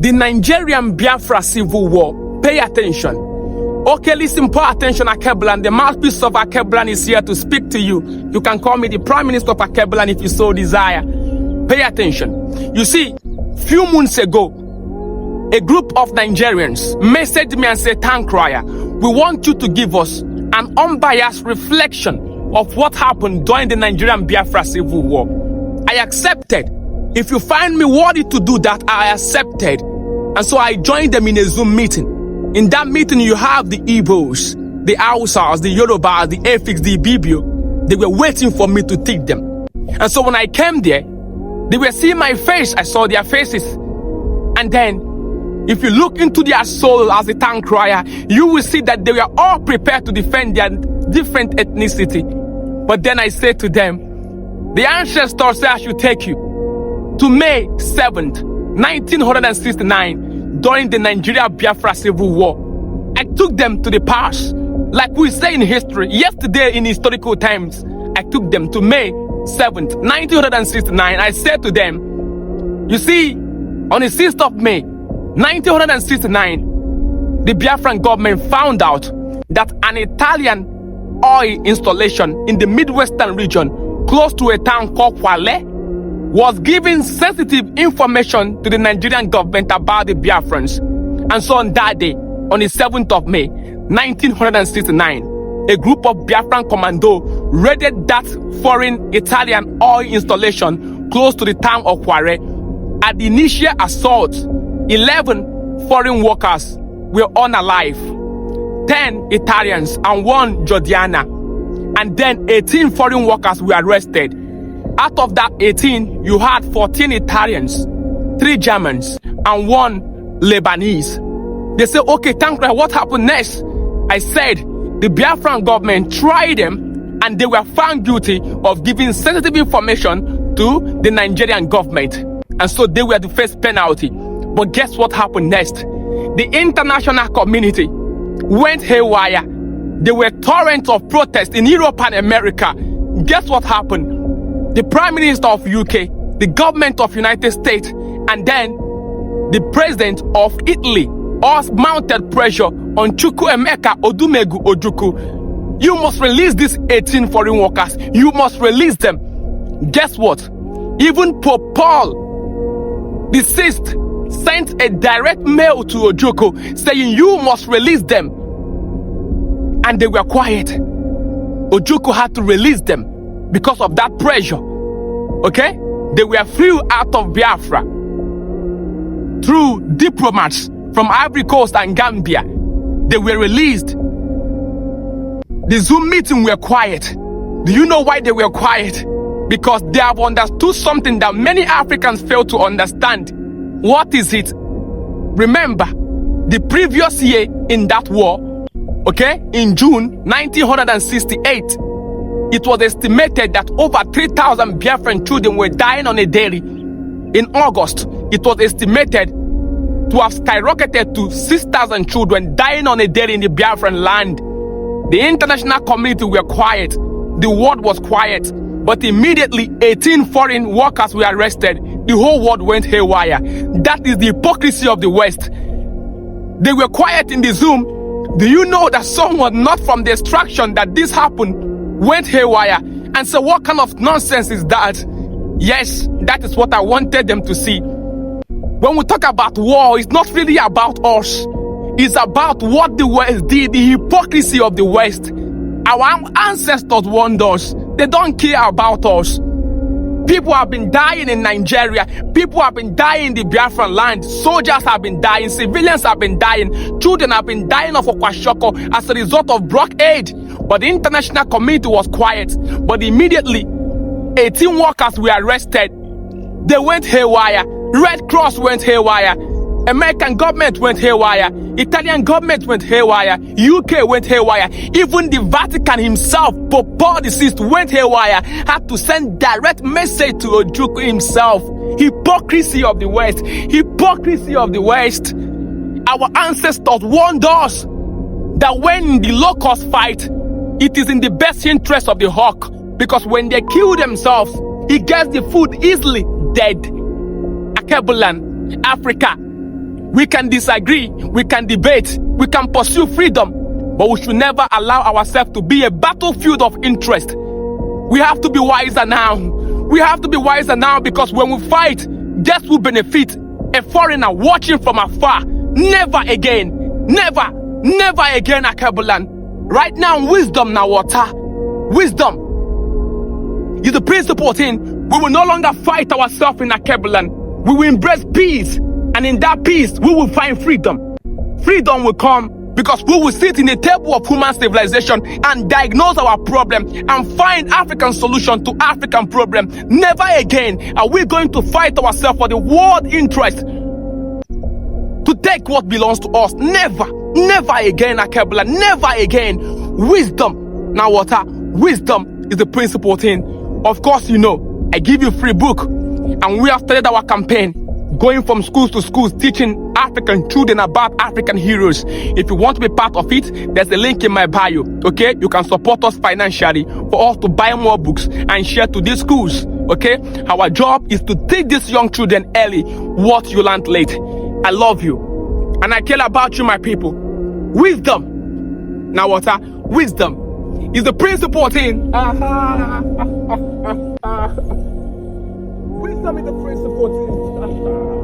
The Nigerian Biafra Civil War. Pay attention. Okay, listen, pay attention, Akeblan. The mouthpiece of Akeblan is here to speak to you. You can call me the Prime Minister of Akeblan if you so desire. Pay attention. You see, few months ago, a group of Nigerians messaged me and said, Sankara, we want you to give us an unbiased reflection of what happened during the Nigerian Biafra Civil War. I accepted. If you find me worthy to do that, I accepted. And so I joined them in a Zoom meeting. In that meeting, you have the Igbos, the Hausas, the Yorubas, the Efiks, the Ibibio. They were waiting for me to take them. And so when I came there, they were seeing my face. I saw their faces. And then, if you look into their soul as a tongue crier, you will see that they were all prepared to defend their different ethnicity. But then I said to them, the ancestors say I should take you to May 7th, 1969, during the Nigeria Biafra Civil War. I took them to the past. Like we say in history, yesterday in historical times, I took them to May 7th, 1969. I said to them, you see, on the 6th of May, 1969, the Biafran government found out that an Italian oil installation in the Midwestern region, close to a town called Kwale, was giving sensitive information to the Nigerian government about the Biafrans. And so on that day, on the 7th of May, 1969, a group of Biafran commando raided that foreign Italian oil installation close to the town of Kware. At the initial assault, 11 foreign workers were unalive, 10 Italians and 1 Georgiana, and then 18 foreign workers were arrested. Out of that 18, you had 14 Italians, 3 Germans, and 1 Lebanese. They said, okay, Sankara, what happened next? I said, the Biafran government tried them and they were found guilty of giving sensitive information to the Nigerian government. And so they were to face penalty. But guess what happened next? The international community went haywire. There were torrents of protests in Europe and America. Guess what happened? The Prime Minister of UK, the government of United States, and then the President of Italy all mounted pressure on Chukwuemeka Odumegu Ojukwu. You must release these 18 foreign workers. You must release them. Guess what? Even Pope Paul the Sixth sent a direct mail to Ojukwu saying you must release them. And they were quiet. Ojukwu had to release them because of that pressure. Okay? They were flew out of Biafra through diplomats from Ivory Coast and Gambia. They were released. The Zoom meeting were quiet. Do you know why they were quiet? Because they have understood something that many Africans fail to understand. What is it? Remember, the previous year in that war, okay, in June 1968, it was estimated that over 3,000 Biafran children were dying on a daily. In August, it was estimated to have skyrocketed to 6,000 children dying on a daily in the Biafran land. The international community were quiet. The world was quiet. But immediately, 18 foreign workers were arrested. The whole world went haywire. That is the hypocrisy of the West. They were quiet in the Zoom. Do you know that someone not from the extraction that this happened went haywire? And so what kind of nonsense is that? Yes, that is what I wanted them to see. When we talk about war, it's not really about us. It's about what the West did, the hypocrisy of the West. Our ancestors warned us. They don't care about us. People have been dying in Nigeria. People have been dying in the Biafran land. Soldiers have been dying. Civilians have been dying. Children have been dying of Okwashoko as a result of blockade. But the international community was quiet. But immediately, 18 workers were arrested. They went haywire. Red Cross went haywire. American government went haywire. Italian government went haywire. UK went haywire. Even the Vatican himself, Pope Paul VI, went haywire. Had to send direct message to Ojukwu himself. Hypocrisy of the West. Hypocrisy of the West. Our ancestors warned us that when the locusts fight, it is in the best interest of the hawk. Because when they kill themselves, he gets the food easily dead. Akebulan, Africa. We can disagree, we can debate, we can pursue freedom, but we should never allow ourselves to be a battlefield of interest. We have to be wiser now. We have to be wiser now, because when we fight, guess who benefit? A foreigner watching from afar. Never again. Never. Never again, Akabulan. Right now, wisdom now, water. Wisdom is the principal thing. We will no longer fight ourselves in Akabulan. We will embrace peace. And in that peace, we will find freedom. Freedom will come because we will sit in a table of human civilization and diagnose our problem and find African solution to African problem. Never again are we going to fight ourselves for the world interest to take what belongs to us. Never. Never again, Akebla. Never again. Wisdom. Now, water. Wisdom is the principal thing. Of course, you know, I give you free book. And we have started our campaign, going from schools to schools, teaching African children about African heroes. If you want to be part of it, there's a link in my bio. Okay, you can support us financially for us to buy more books and share to these schools. Okay, our job is to teach these young children early what you learned late. I love you and I care about you, my people. Wisdom. Now, water. Wisdom is the principal thing. Wisdom is the principal thing.